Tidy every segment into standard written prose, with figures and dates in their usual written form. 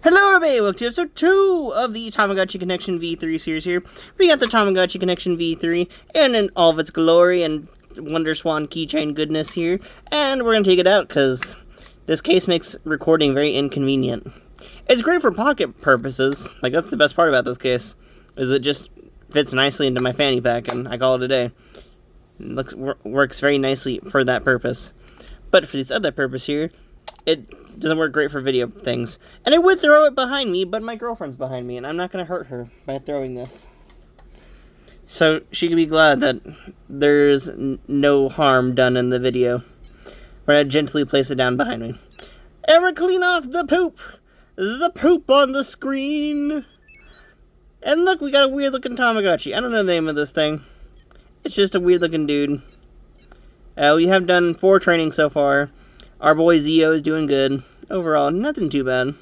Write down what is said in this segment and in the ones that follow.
Hello everybody, welcome to episode 2 of the Tamagotchi Connection V3 series here. We got the Tamagotchi Connection V3 and in all of its glory and Wonder Swan keychain goodness here. And we're going to take it out because this case makes recording very inconvenient. It's great for pocket purposes. Like, that's the best part about this case, is it just fits nicely into my fanny pack and I call it a day. It works very nicely for that purpose. But for this other purpose here, it doesn't work great for video things. And I would throw it behind me, but my girlfriend's behind me, and I'm not going to hurt her by throwing this. So she can be glad that there's no harm done in the video. We're going to gently place it down behind me. And we're clean off the poop! The poop on the screen! And look, we got a weird looking Tamagotchi. I don't know the name of this thing. It's just a weird looking dude. We have done 4 trainings so far. Our boy Zio is doing good. Overall, nothing too bad.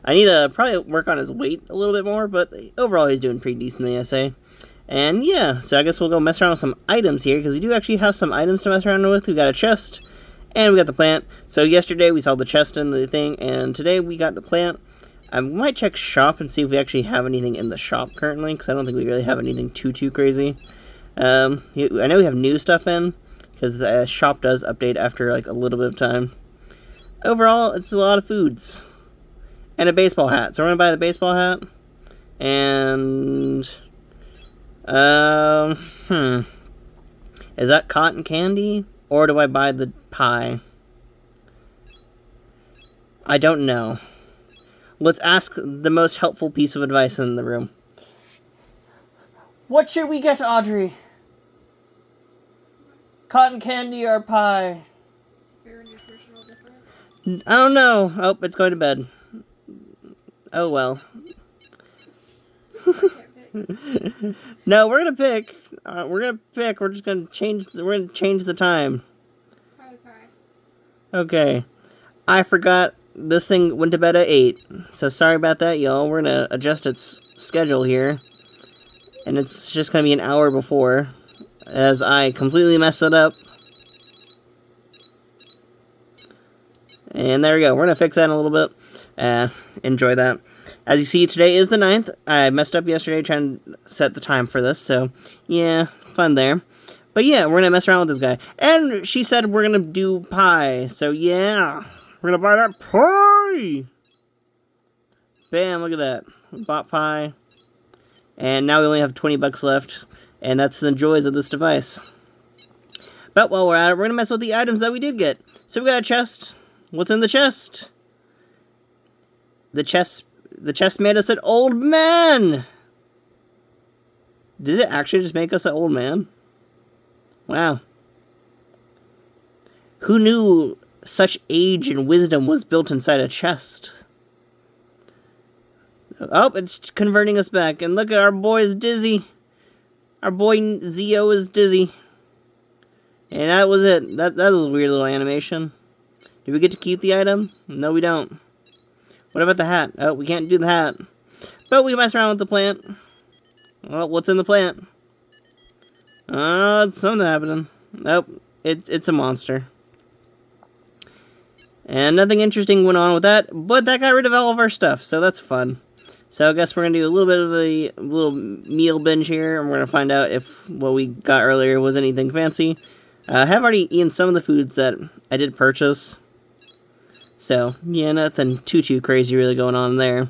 I need to probably work on his weight a little bit more, but overall he's doing pretty decently, I say. And yeah, so I guess we'll go mess around with some items here, because we do actually have some items to mess around with. We got a chest, and we got the plant. So yesterday we saw the chest and the thing, and today we got the plant. I might check shop and see if we actually have anything in the shop currently, because I don't think we really have anything too crazy. I know we have new stuff in, because the shop does update after like a little bit of time. Overall, it's a lot of foods. And a baseball hat. So we're going to buy the baseball hat. And... is that cotton candy? Or do I buy the pie? I don't know. Let's ask the most helpful piece of advice in the room. What should we get, Audrey? Cotton candy or pie? Fair nutritional difference? I don't know. Oh, it's going to bed. Oh well. No, we're gonna pick. We're just gonna change. We're gonna change the time. Pie. Okay. I forgot this thing went to bed at 8. So sorry about that, y'all. We're gonna adjust its schedule here, and it's just gonna be an hour before, as I completely messed it up. And there we go. We're going to fix that in a little bit. Enjoy that. As you see, today is the 9th. I messed up yesterday trying to set the time for this. So, yeah, fun there. But yeah, we're going to mess around with this guy. And she said we're going to do pie. So, yeah. We're going to buy that pie. Bam, look at that. We bought pie. And now we only have 20 bucks left. And that's the joys of this device. But while we're at it, we're going to mess with the items that we did get. So we got a chest. What's in the chest? The chest made us an old man! Did it actually just make us an old man? Wow. Who knew such age and wisdom was built inside a chest? Oh, it's converting us back. And look at our boy is dizzy. Our boy Zio is dizzy. And that was it. That was a weird little animation. Do we get to keep the item? No, we don't. What about the hat? Oh, we can't do the hat. But we mess around with the plant. Well, what's in the plant? Oh, it's something happening. Nope, it's a monster. And nothing interesting went on with that, but that got rid of all of our stuff, so that's fun. So I guess we're going to do a little bit of a little meal binge here, and we're going to find out if what we got earlier was anything fancy. I have already eaten some of the foods that I did purchase. So, yeah, nothing too crazy really going on there.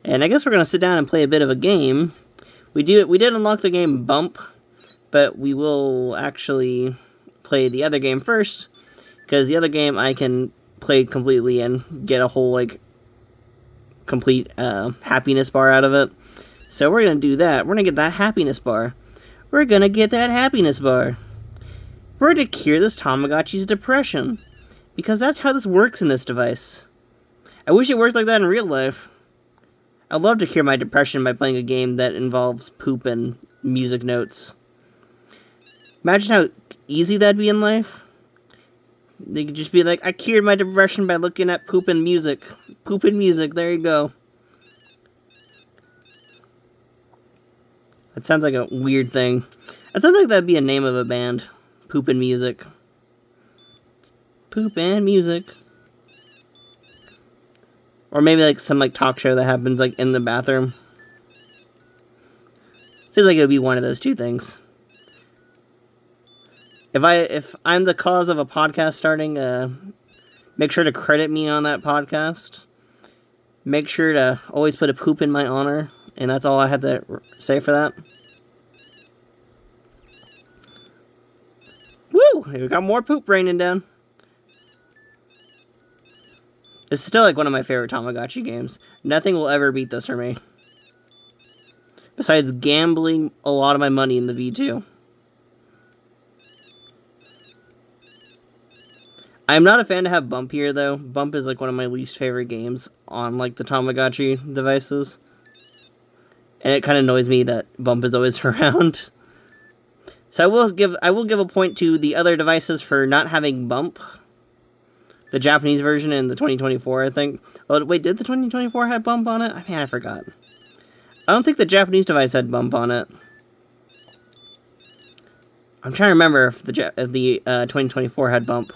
And I guess we're going to sit down and play a bit of a game. We did unlock the game Bump, but we will actually play the other game first, because the other game I can play completely and get a whole, like, complete happiness bar out of it. So we're going to do that. We're going to get that happiness bar. We're going to get that happiness bar. We're going to cure this Tamagotchi's depression. Because that's how this works in this device. I wish it worked like that in real life. I'd love to cure my depression by playing a game that involves poop and music notes. Imagine how easy that'd be in life. They could just be like, I cured my depression by looking at poop and music. Poop and music, there you go. That sounds like a weird thing. That sounds like that'd be a name of a band. Poop and music. Poop and music. Or maybe like some like talk show that happens like in the bathroom. Feels like it would be one of those two things. If I'm the cause of a podcast starting, make sure to credit me on that podcast. Make sure to always put a poop in my honor. And that's all I had to say for that. Woo! We got more poop raining down. This is still like one of my favorite Tamagotchi games. Nothing will ever beat this for me. Besides gambling a lot of my money in the V2. I'm not a fan to have Bump here, though. Bump is like one of my least favorite games on like the Tamagotchi devices. And it kind of annoys me that Bump is always around. So I will give a point to the other devices for not having Bump. The Japanese version and the 2024, I think. Oh, wait, did the 2024 have Bump on it? I forgot. I don't think the Japanese device had Bump on it. I'm trying to remember if the 2024 had Bump.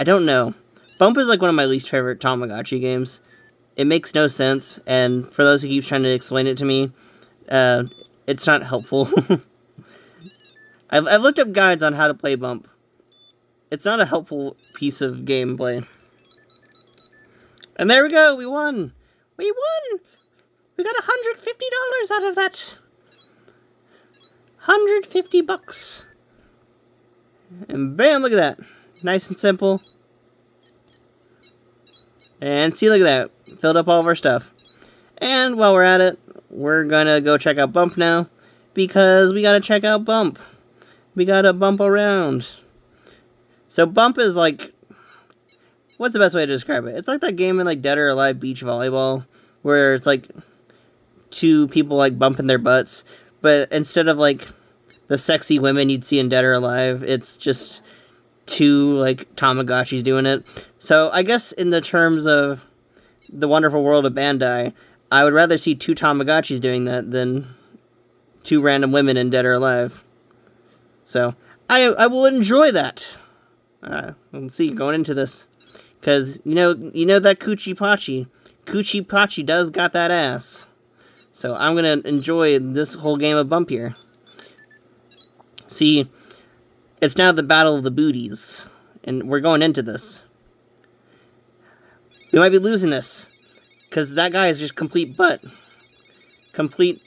I don't know. Bump is like one of my least favorite Tamagotchi games. It makes no sense, and for those who keep trying to explain it to me, it's not helpful. I've looked up guides on how to play Bump. It's not a helpful piece of gameplay. And there we go, we won! We won! We got $150 out of that! 150 bucks. And bam, look at that. Nice and simple. And see, look at that. Filled up all of our stuff. And while we're at it, we're gonna go check out Bump now. Because we gotta check out Bump. We gotta bump around. So Bump is like... What's the best way to describe it? It's like that game in like Dead or Alive Beach Volleyball. Where it's like... two people like bumping their butts. But instead of like... the sexy women you'd see in Dead or Alive, it's just... two like Tamagotchis doing it. So I guess in the terms of the wonderful world of Bandai, I would rather see two Tamagotchis doing that than two random women in Dead or Alive. So I will enjoy that. Let's see, going into this, because you know that Coochie Pachi does got that ass. So I'm gonna enjoy this whole game of Bump here. See. It's now the battle of the booties, and we're going into this. We might be losing this, because that guy is just complete butt. Complete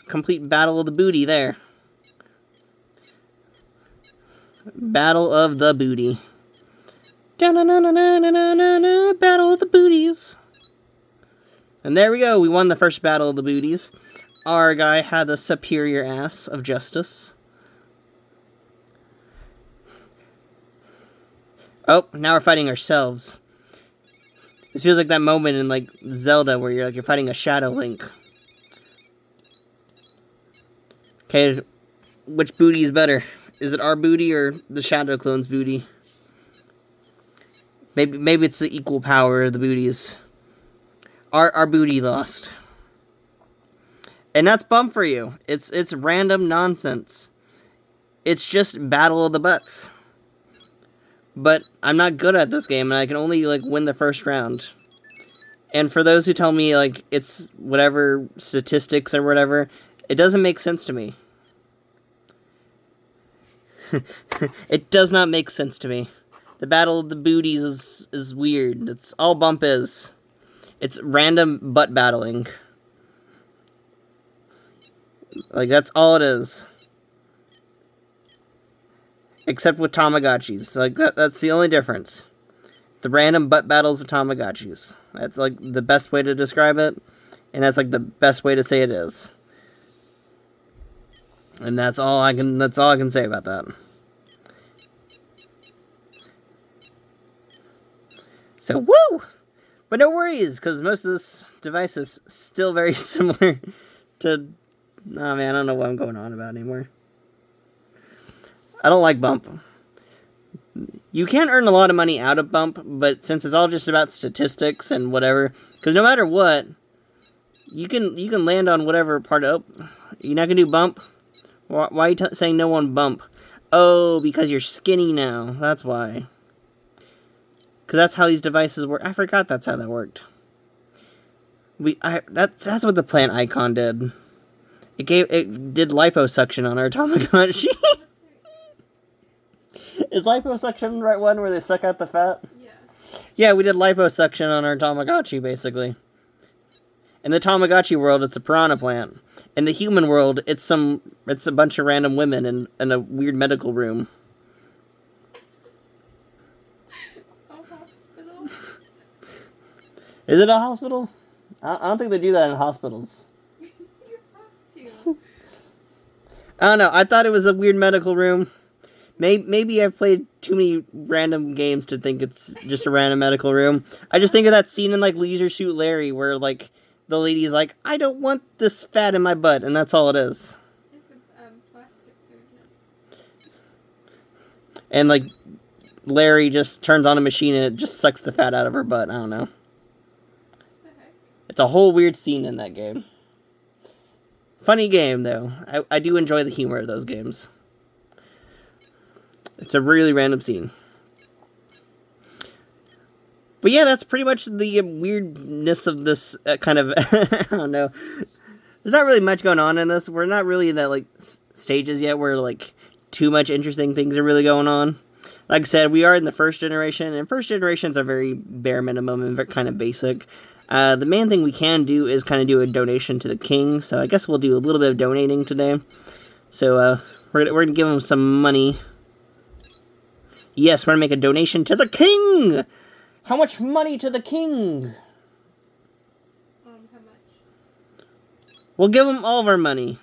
battle of the booty there. Battle of the booty. Da-na-na-na-na-na-na-na, battle of the booties. And there we go, we won the first battle of the booties. Our guy had the superior ass of justice. Oh, now we're fighting ourselves. This feels like that moment in like Zelda where you're fighting a Shadow Link. Okay, which booty is better? Is it our booty or the Shadow Clone's booty? Maybe it's the equal power of the booties. Our booty lost. And that's Bump for you. It's random nonsense. It's just battle of the butts. But I'm not good at this game, and I can only, like, win the first round. And for those who tell me, like, it's whatever statistics or whatever, it doesn't make sense to me. It does not make sense to me. The battle of the booties is weird. That's all Bump is. It's random butt battling. Like, that's all it is. Except with Tamagotchis. Like, that's the only difference. The random butt battles with Tamagotchis. That's, like, the best way to describe it. And that's, like, the best way to say it is. And that's all I can say about that. So, woo! But no worries, because most of this device is still very similar to... Oh, man, I don't know what I'm going on about anymore. I don't like Bump. You can earn a lot of money out of Bump, but since it's all just about statistics and whatever, because no matter what, you can land on whatever part of... Oh, you're not going to do Bump? Why are you saying no on Bump? Oh, because you're skinny now. That's why. Because that's how these devices work. I forgot that's how that worked. That's what the plant icon did. It did liposuction on our Tamagotchi. Is liposuction the right one where they suck out the fat? Yeah. Yeah, we did liposuction on our Tamagotchi, basically. In the Tamagotchi world, it's a piranha plant. In the human world, it's a bunch of random women in a weird medical room. A hospital? Is it a hospital? I don't think they do that in hospitals. You have to. I don't know. I thought it was a weird medical room. Maybe I've played too many random games to think it's just a random medical room. I just think of that scene in, like, Leisure Suit Larry where, like, the lady's like, I don't want this fat in my butt, and that's all it is. It's a plastic surgeon. And, like, Larry just turns on a machine and it just sucks the fat out of her butt. I don't know. What the heck? It's a whole weird scene in that game. Funny game, though. I do enjoy the humor of those games. It's a really random scene. But yeah, that's pretty much the weirdness of this kind of... I don't know. There's not really much going on in this. We're not really in that, like, stages yet where, like, too much interesting things are really going on. Like I said, we are in the first generation, and first generations are very bare minimum and kind of basic. The main thing we can do is kind of do a donation to the king, so I guess we'll do a little bit of donating today. So, we're gonna give him some money. Yes, we're gonna make a donation to the king! How much money to the king? How much? We'll give him all of our money.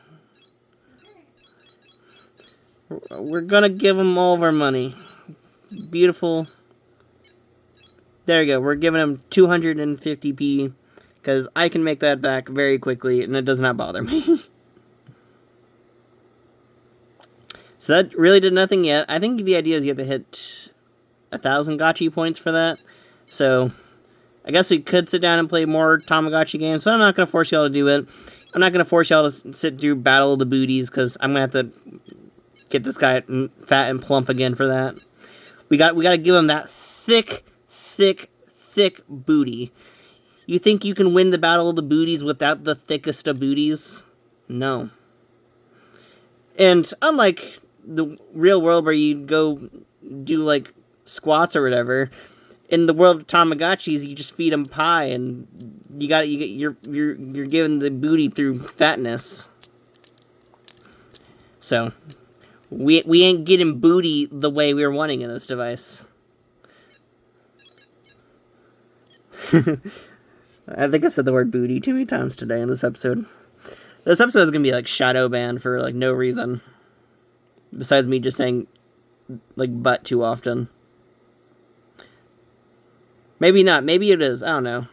Okay. We're gonna give him all of our money. Beautiful. There you go. We're giving him 250p, because I can make that back very quickly, and it does not bother me. So that really did nothing yet. I think the idea is you have to hit 1,000 gotchi points for that. So, I guess we could sit down and play more Tamagotchi games, but I'm not going to force y'all to do it. I'm not going to force y'all to sit through Battle of the Booties, because I'm going to have to get this guy fat and plump again for that. We got to give him that thick booty. You think you can win the Battle of the Booties without the thickest of booties? No. And unlike the real world where you go do, like, squats or whatever, in the world of Tamagotchis, you just feed them pie, and you're giving the booty through fatness. So, we ain't getting booty the way we were wanting in this device. I think I've said the word booty too many times today in this episode. This episode is going to be, like, shadow banned for, like, no reason. Besides me just saying, like, butt too often. Maybe not. Maybe it is. I don't know.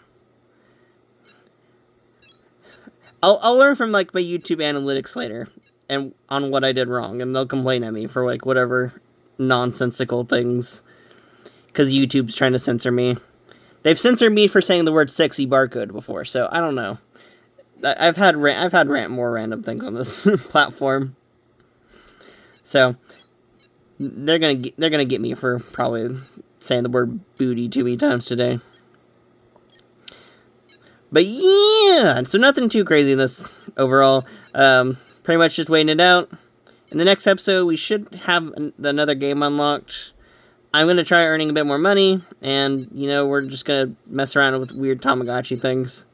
I'll learn from, like, my YouTube analytics later. And on what I did wrong. And they'll complain at me for, like, whatever nonsensical things. Because YouTube's trying to censor me. They've censored me for saying the word sexy barcode before. So, I don't know. I've had more random things on this platform. So they're gonna get me for probably saying the word booty too many times today. But yeah, so nothing too crazy in this overall. Pretty much just waiting it out. In the next episode, we should have another game unlocked. I'm gonna try earning a bit more money, and we're just gonna mess around with weird Tamagotchi things.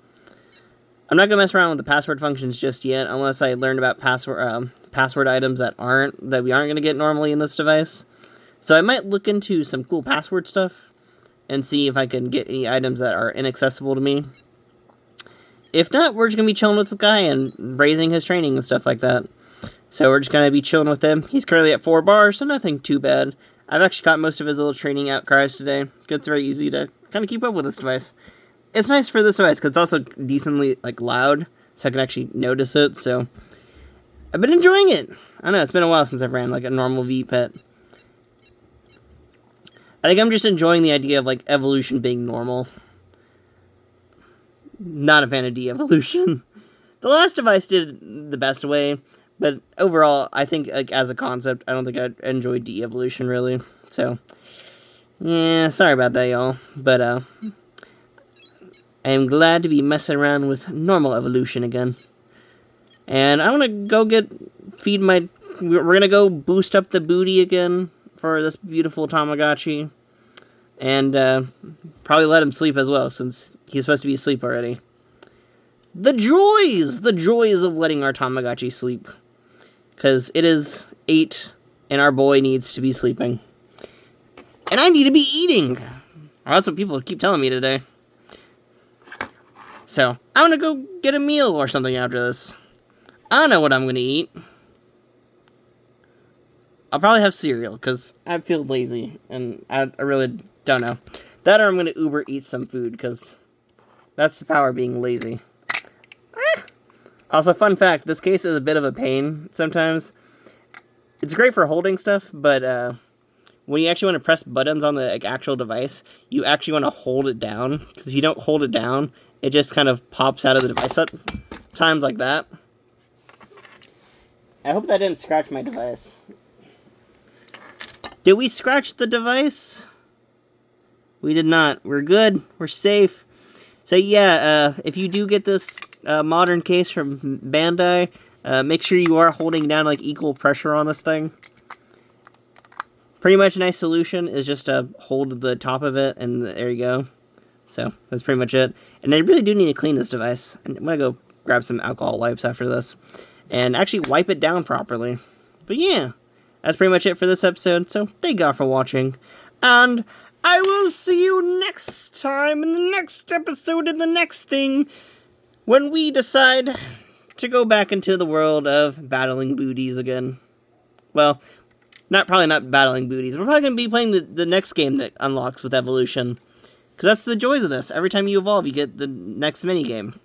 I'm not going to mess around with the password functions just yet, unless I learned about password items that we aren't going to get normally in this device. So I might look into some cool password stuff, and see if I can get any items that are inaccessible to me. If not, we're just going to be chilling with the guy and raising his training and stuff like that. So we're just going to be chilling with him. He's currently at 4 bars, so nothing too bad. I've actually got most of his little training outcries today. It's very easy to kind of keep up with this device. It's nice for this device, because it's also decently, like, loud, so I can actually notice it, so I've been enjoying it. I know, it's been a while since I've ran, like, a normal V-Pet. I think I'm just enjoying the idea of, like, evolution being normal. Not a fan of de-evolution. The last device did the best way, but overall, I think, like, as a concept, I don't think I enjoy de-evolution, really. So, yeah, sorry about that, y'all. But, I am glad to be messing around with normal evolution again. And I'm gonna go feed my... We're gonna go boost up the booty again for this beautiful Tamagotchi. And probably let him sleep as well, since he's supposed to be asleep already. The joys of letting our Tamagotchi sleep. Because it is 8, and our boy needs to be sleeping. And I need to be eating. Or that's what people keep telling me today. So, I'm gonna go get a meal or something after this. I don't know what I'm gonna eat. I'll probably have cereal, because I feel lazy, and I really don't know. That or I'm gonna Uber eat some food, because that's the power of being lazy. Also, fun fact, this case is a bit of a pain sometimes. It's great for holding stuff, but when you actually want to press buttons on the actual device, you actually want to hold it down, because if you don't hold it down, it just kind of pops out of the device at times like that. I hope that didn't scratch my device. Did we scratch the device? We did not. We're good. We're safe. So yeah, if you do get this modern case from Bandai, make sure you are holding down like equal pressure on this thing. Pretty much a nice solution is just to hold the top of it, and there you go. So that's pretty much it. And I really do need to clean this device. I'm gonna go grab some alcohol wipes after this and actually wipe it down properly. But yeah, that's pretty much it for this episode. So thank God for watching, and I will see you next time in the next episode in the next thing, when we decide to go back into the world of battling booties again. Well, probably not battling booties. We're probably going to be playing the next game that unlocks with evolution. Because that's the joys of this. Every time you evolve, you get the next minigame.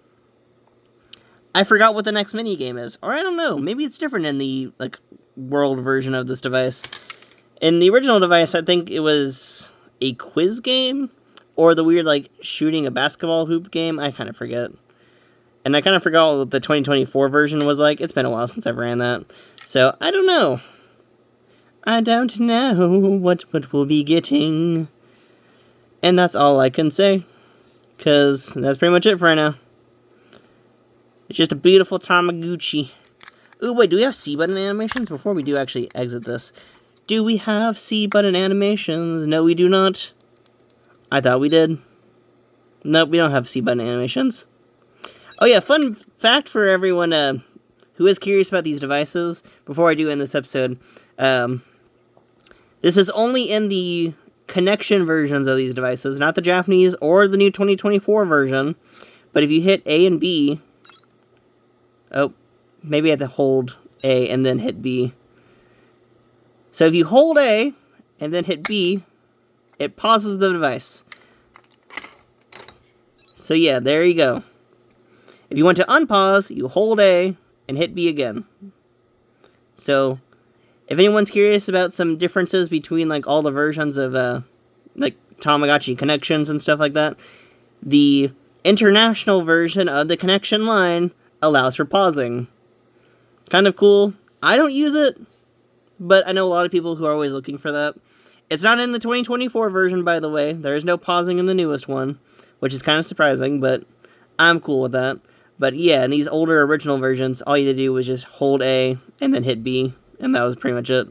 I forgot what the next minigame is. Or I don't know. Maybe it's different in the world version of this device. In the original device, I think it was a quiz game, or the weird shooting a basketball hoop game. I kind of forget. And I kind of forgot what the 2024 version was like. It's been a while since I've ran that. So, I don't know. I don't know what we'll be getting. And that's all I can say. Because that's pretty much it for right now. It's just a beautiful Tamagotchi. Ooh, wait, do we have C-button animations? Before we do actually exit this. Do we have C-button animations? No, we do not. I thought we did. Nope, we don't have C-button animations. Oh yeah, fun fact for everyone who is curious about these devices, before I do end this episode. This is only in the connection versions of these devices, not the Japanese or the new 2024 version. But if you hit A and B... Oh, maybe I have to hold A and then hit B. So if you hold A and then hit B, it pauses the device. So yeah, there you go. If you want to unpause, you hold A and hit B again. So, if anyone's curious about some differences between all the versions of Tamagotchi connections and stuff like that, the international version of the connection line allows for pausing. Kind of cool. I don't use it, but I know a lot of people who are always looking for that. It's not in the 2024 version, by the way. There is no pausing in the newest one, which is kind of surprising, but I'm cool with that. But yeah, in these older original versions, all you had to do was just hold A and then hit B, and that was pretty much it.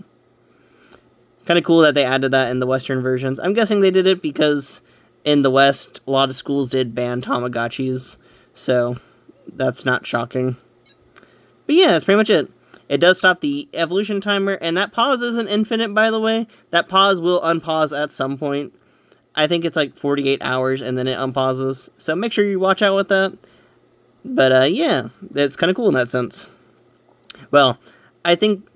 Kind of cool that they added that in the Western versions. I'm guessing they did it because in the West, a lot of schools did ban Tamagotchis, so that's not shocking. But yeah, that's pretty much it. It does stop the evolution timer, and that pause isn't infinite, by the way. That pause will unpause at some point. I think it's 48 hours, and then it unpauses. So make sure you watch out with that. But yeah, it's kind of cool in that sense. Well, I think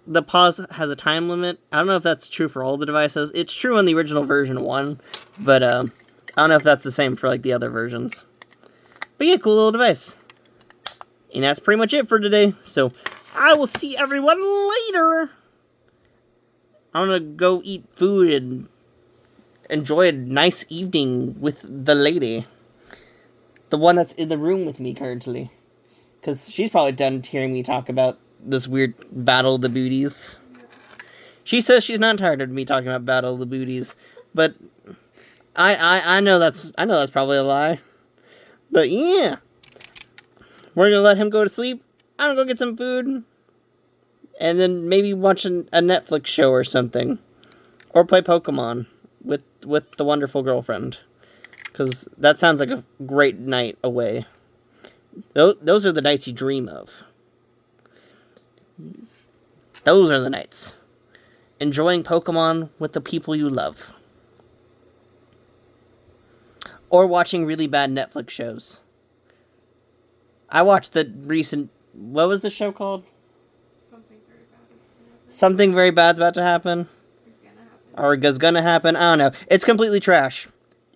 the pause has a time limit. I don't know if that's true for all the devices. It's true in the original version 1, but I don't know if that's the same for the other versions. But yeah, cool little device. And that's pretty much it for today. So I will see everyone later. I'm gonna go eat food and enjoy a nice evening with the lady. The one that's in the room with me currently. Because she's probably done hearing me talk about this weird Battle of the Booties. She says she's not tired of me talking about Battle of the Booties. But I know that's probably a lie. But yeah, we're gonna let him go to sleep. I'm gonna go get some food, and then maybe watch a Netflix show or something, or play Pokemon with the wonderful girlfriend, because that sounds like a great night away. Those are the nights you dream of. Those are the nights. Enjoying Pokemon with the people you love. Or watching really bad Netflix shows. I watched the recent... What was the show called? Something very bad is gonna happen. Something very bad's about to happen. It's gonna happen. Or is gonna happen. I don't know. It's completely trash.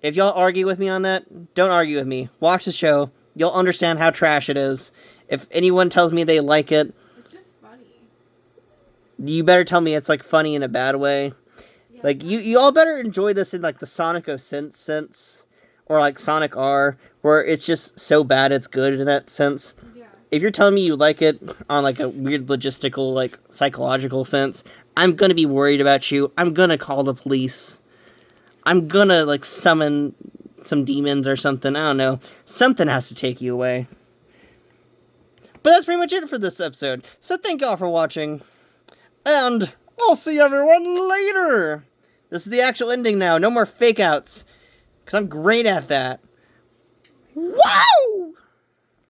If y'all argue with me on that, don't argue with me. Watch the show. You'll understand how trash it is. If anyone tells me they like it, It's just funny. you better tell me it's like funny in a bad way. Yeah, Like you all better enjoy this in like the Sonic sense, or like Sonic R, where it's just so bad it's good in that sense. Yeah. If you're telling me you like it on like a weird logistical, like psychological sense, I'm gonna be worried about you. I'm gonna call the police. I'm gonna like summon some demons or something. I don't know. Something has to take you away. But that's pretty much it for this episode. So thank y'all for watching. And I'll see everyone later. This is the actual ending now. No more fake outs. Because I'm great at that. Wow!